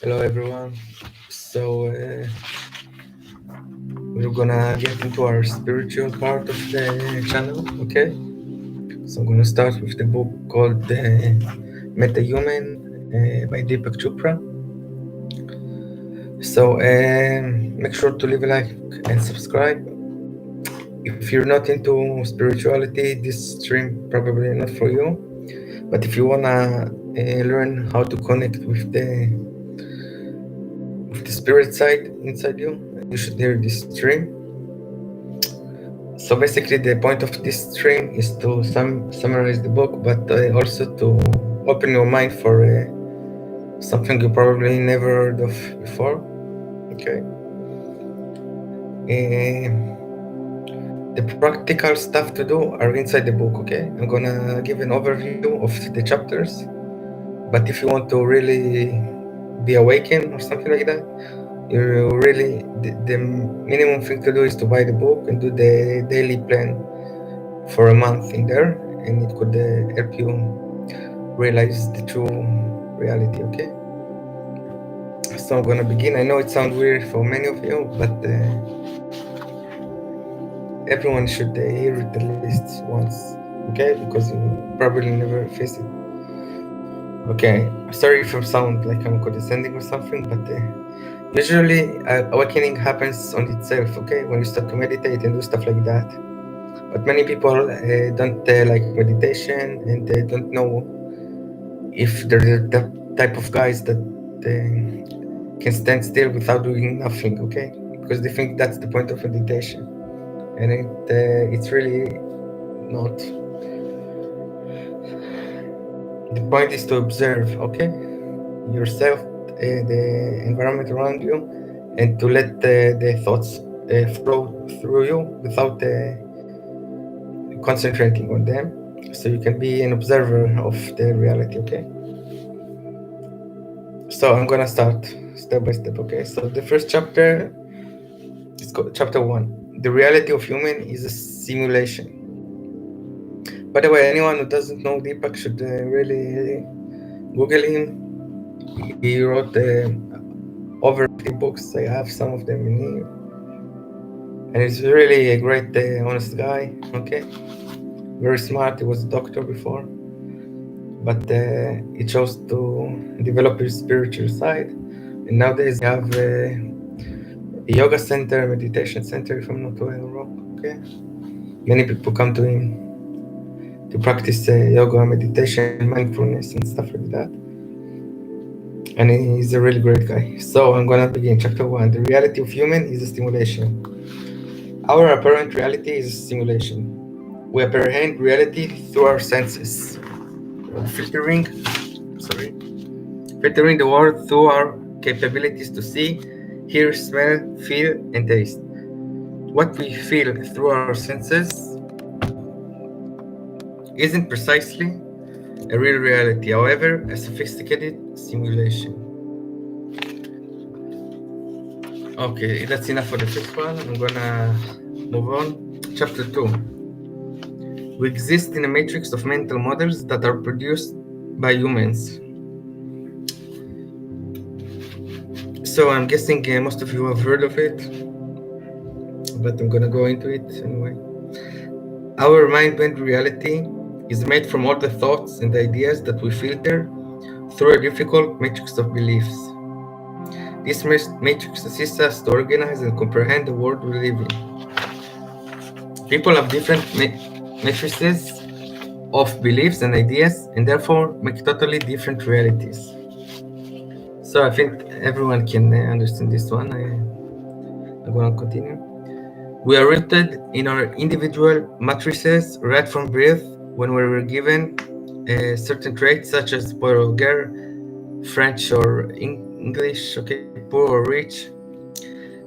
Hello everyone. So we're gonna get into our spiritual part of the channel, okay? So I'm gonna start with the book called Metahuman by Deepak Chopra. So make sure to leave a like and subscribe. If you're not into spirituality, this stream probably not for you. But if you wanna learn how to connect with the spirit side inside you, you should hear this stream. So basically, the point of this stream is to summarize the book, but also to open your mind for something you probably never heard of before. Okay. The practical stuff to do are inside the book. Okay. I'm gonna give an overview of the chapters, but if you want to really be awakened or something like that, you really the minimum thing to do is to buy the book and do the daily plan for a month in there, and it could help you realize the true reality. Okay, so I'm gonna begin. I know it sounds weird for many of you, but everyone should hear it at least once. Okay, because you probably never face it. Okay, sorry if I sound like I'm condescending or something, but usually awakening happens on itself. Okay, when you start to meditate and do stuff like that. But many people don't like meditation, and they don't know if they're the type of guys that can stand still without doing nothing, okay? Because they think that's the point of meditation, and it's really not. The point is to observe, okay, yourself, the environment around you, and to let the thoughts flow through you without concentrating on them. So you can be an observer of the reality, okay? So I'm gonna start step by step, okay? So the first chapter is called chapter one. The reality of human is a simulation. By the way, anyone who doesn't know Deepak should really Google him. He wrote over 50 books. I have some of them in here, and he's really a great, honest guy. Okay, very smart. He was a doctor before, but he chose to develop his spiritual side, and nowadays he have a yoga center, meditation center, if I'm not wrong. Okay, many people come to him to practice yoga, meditation, mindfulness, and stuff like that. And he's a really great guy. So I'm gonna begin chapter one. The reality of human is a stimulation. Our apparent reality is a simulation. We apprehend reality through our senses, filtering, sorry, filtering the world through our capabilities to see, hear, smell, feel, and taste. What we feel through our senses isn't precisely a real reality, however, a sophisticated simulation. Okay, that's enough for the first one. I'm gonna move on. Chapter 2. We exist in a matrix of mental models that are produced by humans. So I'm guessing most of you have heard of it, but I'm gonna go into it anyway. Our mind-bent reality is made from all the thoughts and ideas that we filter through a difficult matrix of beliefs. This matrix assists us to organize and comprehend the world we live in. People have different matrices of beliefs and ideas, and therefore make totally different realities. So I think everyone can understand this one. I'm going to continue. We are rooted in our individual matrices right from birth when we were given certain traits such as boy or girl, French or English, okay, poor or rich.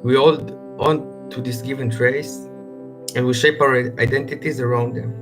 We hold on to these given traits and we shape our identities around them.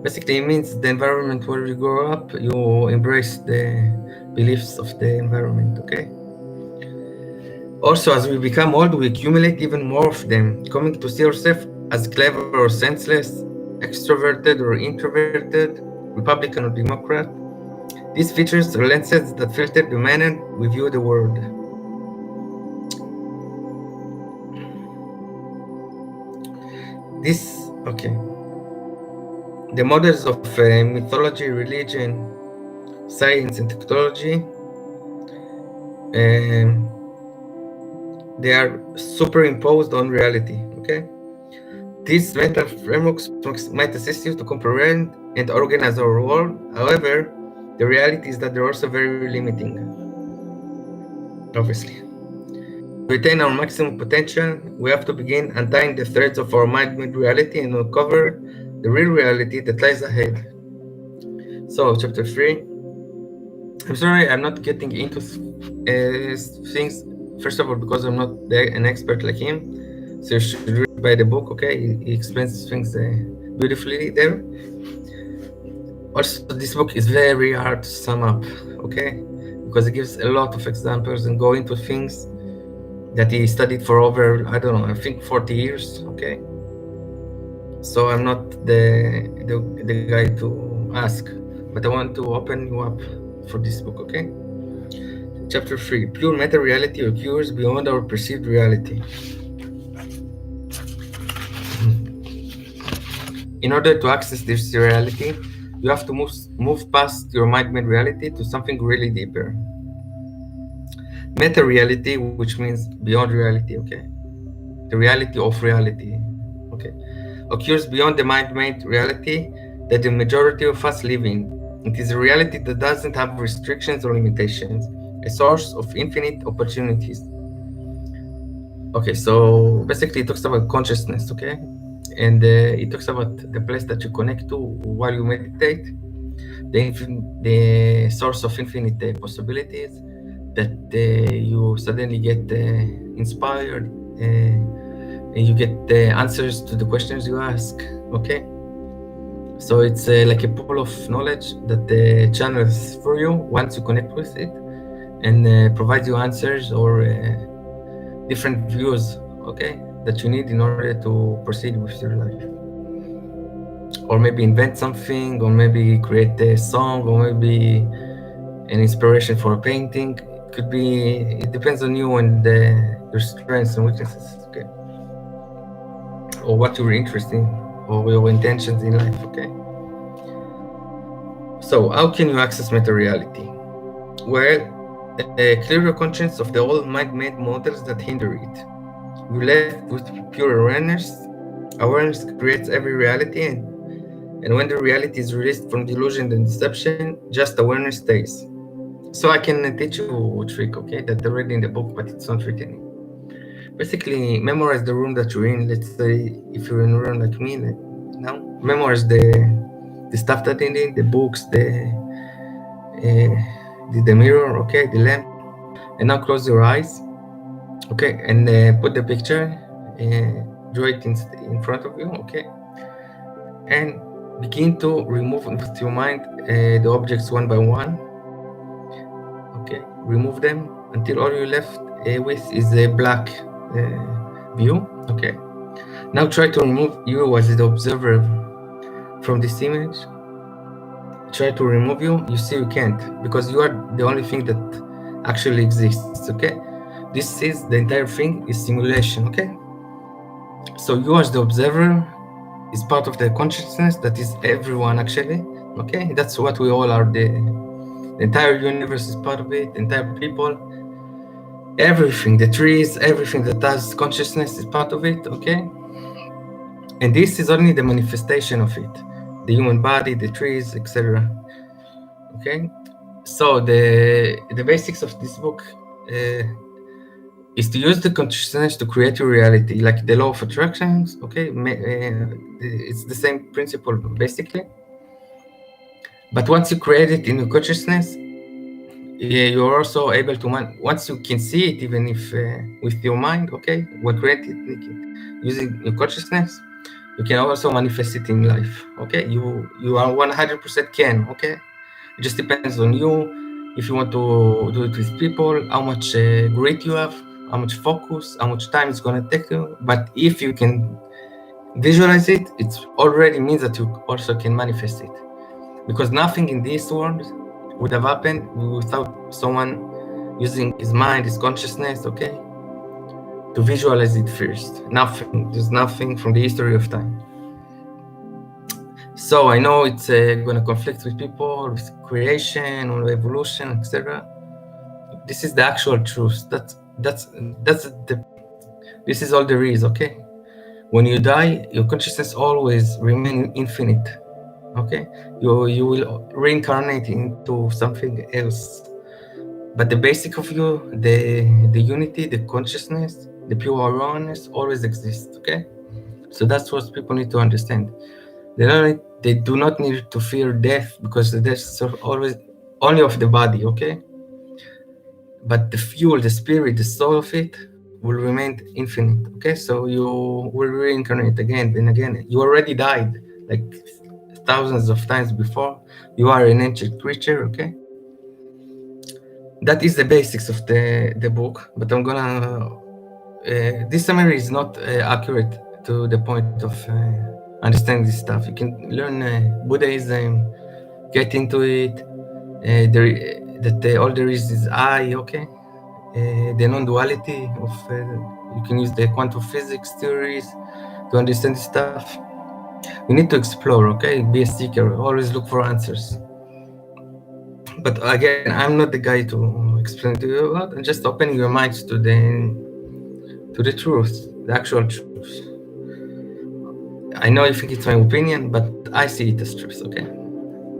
Basically, it means the environment where you grow up, you embrace the beliefs of the environment, okay? Also, as we become old, we accumulate even more of them, coming to see ourselves as clever or senseless, extroverted or introverted, Republican or Democrat. These features are lenses that filter the manner we view the world. Okay. The models of mythology, religion, science, and technology, um, they are superimposed on reality. Okay. These mental frameworks might assist you to comprehend and organize our world. However, the reality is that they're also very limiting, obviously. To retain our maximum potential, we have to begin untying the threads of our mind-made reality and uncover the real reality that lies ahead. So, chapter 3. I'm sorry, I'm not getting into things, first of all, because I'm not an expert like him. So, you should read by the book, okay? He explains things beautifully there. Also, this book is very hard to sum up, okay? Because it gives a lot of examples and go into things that he studied for over, I don't know, I think 40 years, okay? So I'm not the guy to ask, but I want to open you up for this book, okay? Chapter 3, Pure Meta-Reality Occurs Beyond Our Perceived Reality. In order to access this reality, you have to move past your mind-made reality to something really deeper. Meta-reality, which means beyond reality, okay? The reality of reality, okay? Occurs beyond the mind-made reality that the majority of us live in. It is a reality that doesn't have restrictions or limitations, a source of infinite opportunities. Okay, so basically it talks about consciousness, okay? And it talks about the place that you connect to while you meditate, the source of infinite possibilities, that you suddenly get inspired and you get the answers to the questions you ask, okay? So it's like a pool of knowledge that channels for you once you connect with it and provides you answers or different views, okay, that you need in order to proceed with your life. Or maybe invent something, or maybe create a song, or maybe an inspiration for a painting. It could be, it depends on you and your strengths and weaknesses, okay, or what you're interested in, or your intentions in life, okay. So, how can you access meta reality? Well, clear your conscience of the old mind-made models that hinder it. You're left with pure awareness. Awareness creates every reality, and when the reality is released from delusion and deception, just awareness stays. So I can teach you a trick, okay, that I read in the book, but it's not written. Basically, memorize the room that you're in. Let's say if you're in a room like me now, memorize the stuff that in it, the books, the mirror, okay, the lamp, and now close your eyes, okay, and put the picture, draw it in front of you, okay, and begin to remove with your mind the objects one by one, okay, remove them until all you're left with is a black view, okay. Now try to remove you as the observer from this image. Try to remove you, you see you can't, because you are the only thing that actually exists, okay. This is the entire thing is simulation, okay. So you as the observer is part of the consciousness that is everyone actually, okay. That's what we all are. The entire universe is part of it, the entire people, everything, the trees, everything that has consciousness is part of it, okay. And this is only the manifestation of it, the human body, the trees, etc. Okay, so the basics of this book is to use the consciousness to create your reality, like the law of attractions, okay. It's the same principle basically, but once you create it in your consciousness, you're also able to once you can see it, even if with your mind, okay, when created using your consciousness, you can also manifest it in life, okay. You are 100% can, okay. It just depends on you, if you want to do it with people, how much grit you have, how much focus, how much time it's going to take you. But if you can visualize it, it already means that you also can manifest it, because nothing in this world would have happened without someone using his mind, his consciousness, okay, to visualize it first. Nothing. There's nothing from the history of time. So I know it's going to conflict with people, with creation or evolution, etc. This is the actual truth. That's that's the. This is all there is. Okay. When you die, your consciousness always remain infinite. Okay. You will reincarnate into something else. But the basic of you, the unity, the consciousness, the pure awareness always exists. Okay. So that's what people need to understand. They do not need to fear death because the death is always only of the body, okay? But the fuel, the spirit, the soul of it will remain infinite, okay? So you will reincarnate again and again. You already died like thousands of times before. You are an ancient creature, okay? That is the basics of the book, but I'm gonna. This summary is not accurate to the point of understanding this stuff. You can learn Buddhism, get into it. All there is I, okay? The non-duality of you can use the quantum physics theories to understand this stuff. You need to explore, okay? Be a seeker. Always look for answers. But again, I'm not the guy to explain to you a lot. I'm just opening your minds to the truth, the actual truth. I know you think it's my opinion, but I see it as truth, okay?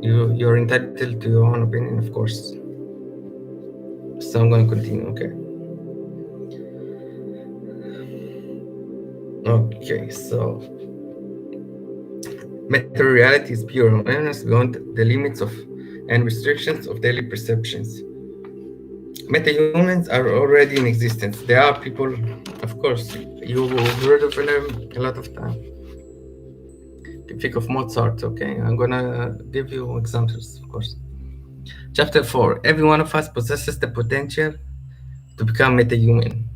You're entitled to your own opinion, of course. So I'm going to continue, okay? Okay, so meta-reality is pure awareness beyond the limits of and restrictions of daily perceptions. Meta-humans are already in existence. There are people, of course, you heard of them a lot of time. You can think of Mozart, okay? I'm gonna give you examples, of course. Chapter 4. Every one of us possesses the potential to become meta-human.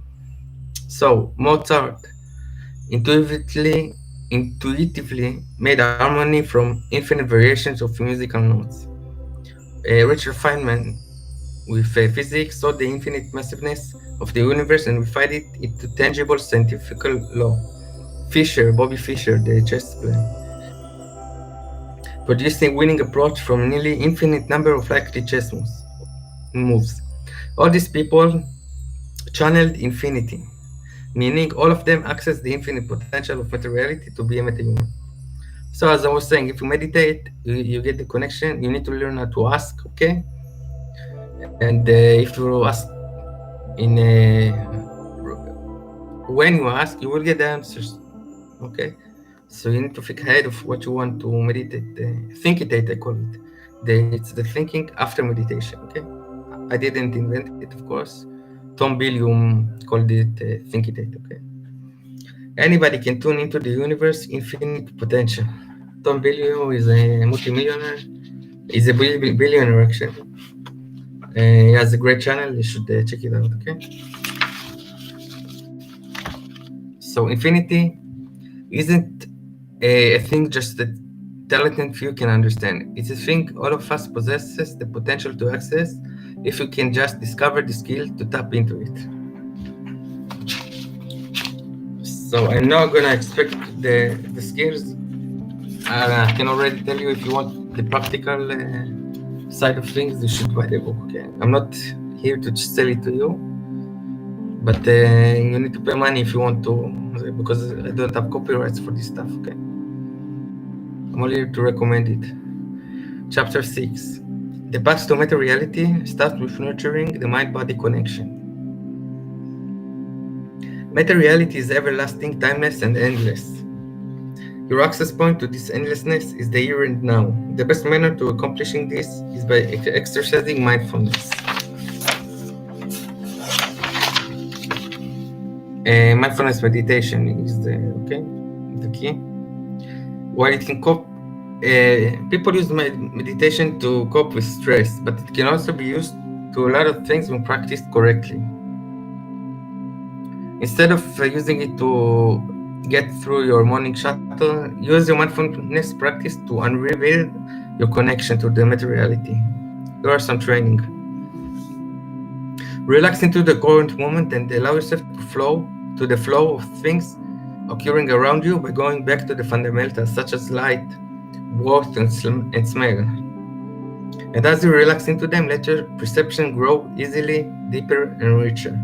So, Mozart intuitively made harmony from infinite variations of musical notes. Richard Feynman with physics saw the infinite massiveness of the universe and refined it into tangible scientific law. Bobby Fischer, the chess player, produced a winning approach from nearly infinite number of likely chess moves. All these people channeled infinity, meaning all of them access the infinite potential of materiality to be a metahuman. So as I was saying, if you meditate, you get the connection. You need to learn how to ask, okay? And if you ask when you ask, you will get the answers, okay? So you need to think ahead of what you want to meditate. Thinkitate, I call it. It's the thinking after meditation, okay? I didn't invent it, of course. Tom Billium called it Thinkitate, okay? Anybody can tune into the universe infinite potential. Tom Billium is a multimillionaire. He's a billionaire, actually. He has a great channel. You should check it out, okay? So infinity isn't a thing just that talented few can understand. It's a thing all of us possesses the potential to access if you can just discover the skill to tap into it. So I'm not gonna expect the skills. I can already tell you if you want the practical side of things, you should buy the book. Okay, I'm not here to sell it to you, but you need to pay money if you want to, because I don't have copyrights for this stuff. Okay, I'm only here to recommend it. Chapter 6. The path to meta-reality starts with nurturing the mind-body connection. Meta-reality is everlasting, timeless, and endless. Your access point to this endlessness is the here and now. The best manner to accomplishing this is by exercising mindfulness. Mindfulness meditation is the key. While it can cope, people use meditation to cope with stress, but it can also be used to a lot of things when practiced correctly. Instead of using it to get through your morning shuttle, use your mindfulness practice to unreveal your connection to the materiality. There are some training. Relax into the current moment and allow yourself to the flow of things occurring around you by going back to the fundamentals such as light, warmth, and smell. And as you relax into them, let your perception grow easily, deeper, and richer.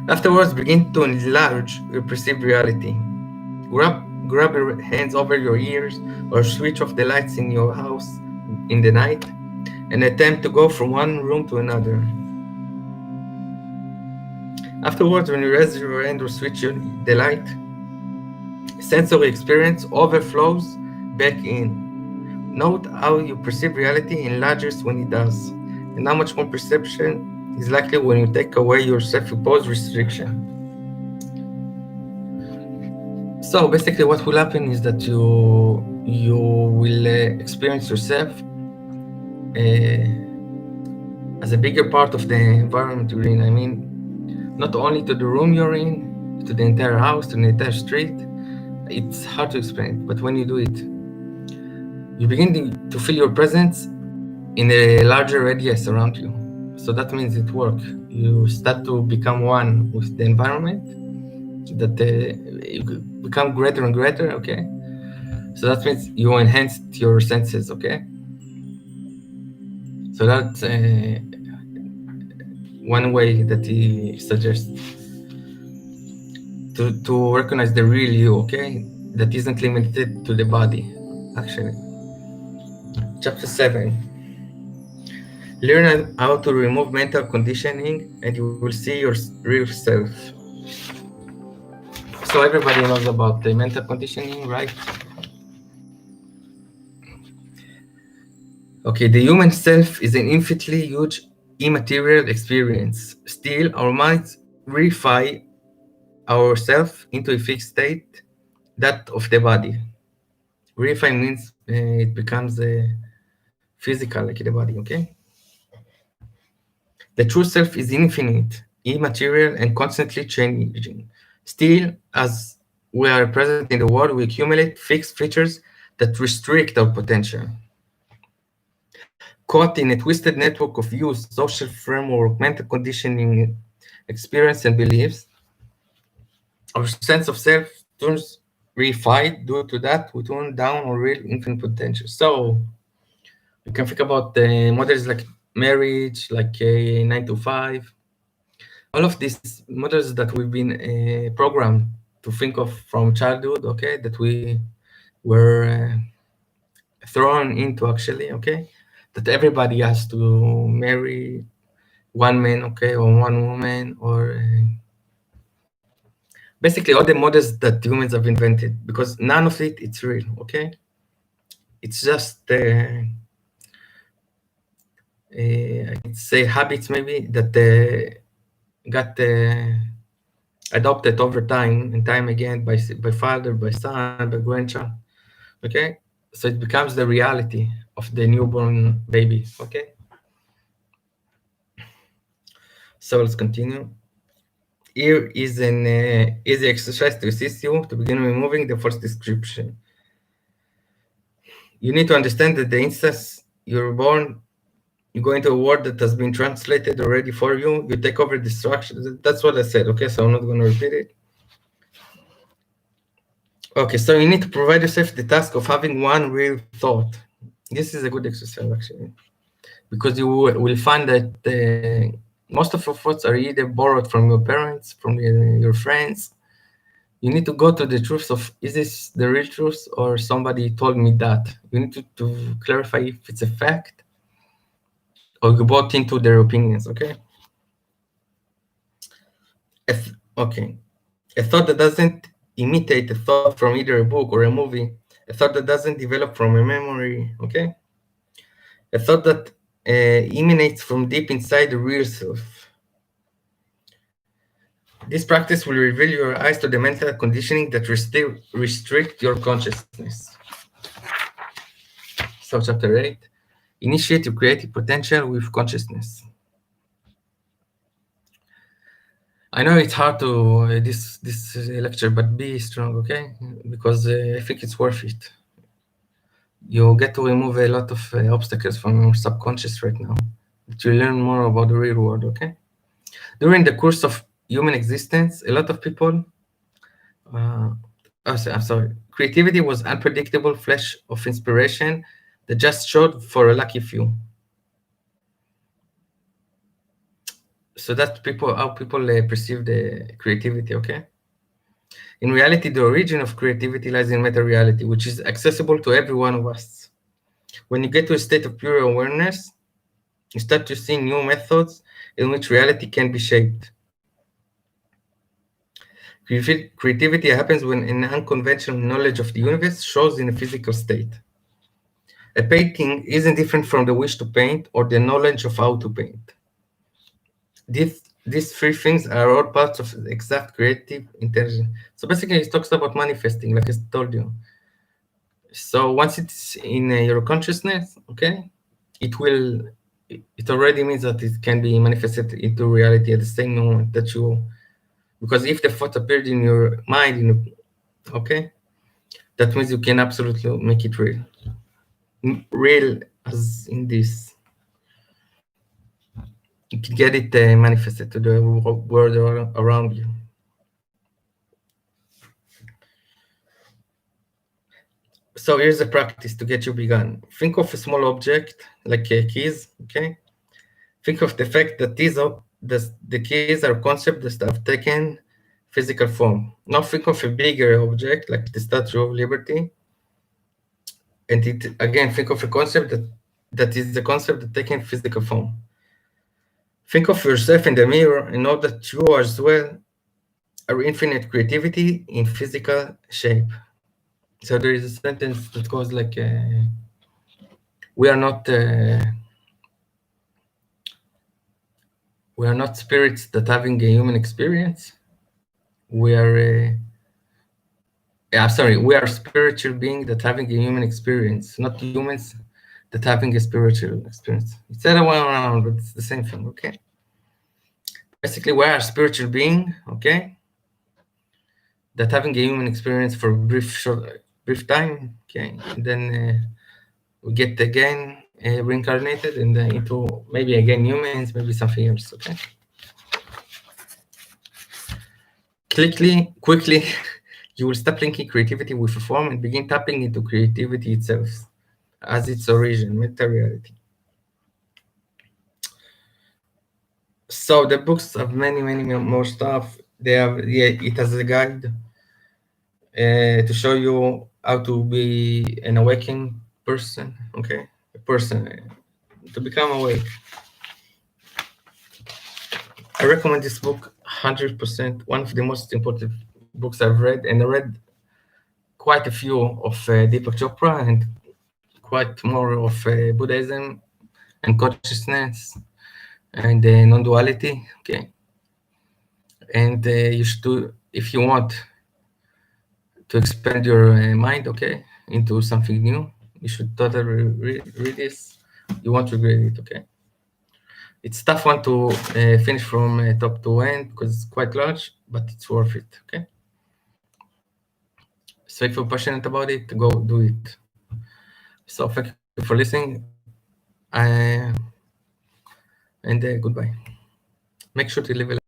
Afterwards, begin to enlarge your perceived reality. Grab your hands over your ears or switch off the lights in your house in the night and attempt to go from one room to another. Afterwards, when you raise your hand or the light, sensory experience overflows back in. Note how you perceive reality enlarges when it does, and how much more perception is likely when you take away your self-imposed restriction. So basically, what will happen is that you will experience yourself as a bigger part of the environment you're in. I mean, not only to the room you're in, to the entire house, to the entire street. It's hard to explain, but when you do it, you begin to feel your presence in a larger radius around you. So that means it works. You start to become one with the environment, that you become greater and greater, okay? So that means you enhance your senses, okay? So that's one way that he suggests to recognize the real you, okay? That isn't limited to the body, actually. Chapter 7. Learn how to remove mental conditioning and you will see your real self. So everybody knows about the mental conditioning, right? Okay, the human self is an infinitely huge immaterial experience. Still, our minds reify ourself into a fixed state, that of the body. Reify means it becomes physical, like the body, okay? The true self is infinite, immaterial, and constantly changing. Still, as we are present in the world, we accumulate fixed features that restrict our potential. Caught in a twisted network of views, social framework, mental conditioning, experience, and beliefs, our sense of self turns reified. Due to that, we turn down our real infinite potential. So you can think about the models like marriage, like a 9 to 5. All of these models that we've been programmed to think of from childhood, okay, that we were thrown into actually, okay, that everybody has to marry one man, okay, or one woman, or basically all the models that humans have invented, because none of it's real, okay? It's just I could say habits maybe that got adopted over time and time again by father, by son, by grandchild. Okay, so it becomes the reality of the newborn baby. Okay, so let's continue. Here is an easy exercise to assist you to begin removing the false description. You need to understand that the instance you're born, you go into a word that has been translated already for you, you take over the structure. That's what I said, okay? So I'm not going to repeat it. Okay, so you need to provide yourself the task of having one real thought. This is a good exercise, actually, because you will find that most of your thoughts are either borrowed from your parents, from your friends. You need to go to the truth of, is this the real truth or somebody told me that? You need to clarify if it's a fact or you bought into their opinions, okay? Okay. A thought that doesn't imitate a thought from either a book or a movie, a thought that doesn't develop from a memory, okay? A thought that emanates from deep inside the real self. This practice will reveal your eyes to the mental conditioning that restrict your consciousness. So, chapter 8, initiate your creative potential with consciousness. I know it's hard to this lecture, but be strong, okay? Because I think it's worth it. you get to remove a lot of obstacles from your subconscious right now, that you learn more about the real world, okay? During the course of human existence, a lot of people, uh, I'm sorry, creativity was unpredictable flash of inspiration that just showed for a lucky few. So that's people how people perceive the creativity, okay? In reality, the origin of creativity lies in meta reality, which is accessible to every one of us. When you get to a state of pure awareness, you start to see new methods in which reality can be shaped. Creativity happens when an unconventional knowledge of the universe shows in a physical state. A painting isn't different from the wish to paint or the knowledge of how to paint. These three things are all parts of the exact creative intelligence. So basically, it talks about manifesting, like I told you. So once it's in your consciousness, okay, it will. It already means that it can be manifested into reality at the same moment that you. Because if the thought appeared in your mind, okay, that means you can absolutely make it real. Real as in this. You can get it manifested to the world around you. So here's a practice to get you begun. Think of a small object like keys, okay? Think of the fact that the keys are concepts that have taken physical form. Now think of a bigger object like the Statue of Liberty, and it again think of a concept that is the concept that taken physical form. Think of yourself in the mirror and know that you as well are infinite creativity in physical shape. So there is a sentence that goes like, "We are not we are not spirits that having a human experience. We are I'm sorry, we are spiritual beings that having a human experience, not humans that having a spiritual experience." It's the other way around, but it's the same thing, okay? Basically, we are a spiritual being, okay, that having a human experience for a brief time, okay, and then we get again reincarnated and into maybe again humans, maybe something else, okay? Quickly, you will stop linking creativity with a form and begin tapping into creativity itself as its origin, meta reality. So the books have many more stuff. They have, yeah, it has a guide to show you how to be an awakened person, okay? A person to become awake. I recommend this book 100%. One of the most important books I've read, and I read quite a few of Deepak Chopra and quite more of Buddhism and consciousness and non-duality. Okay, and you should do, if you want to expand your mind, okay, into something new, you should totally read this. You won't regret it. Okay, it's tough one to finish from top to end because it's quite large, but it's worth it. Okay. So if you're passionate about it, go do it. So thank you for listening, and goodbye. Make sure to leave a like.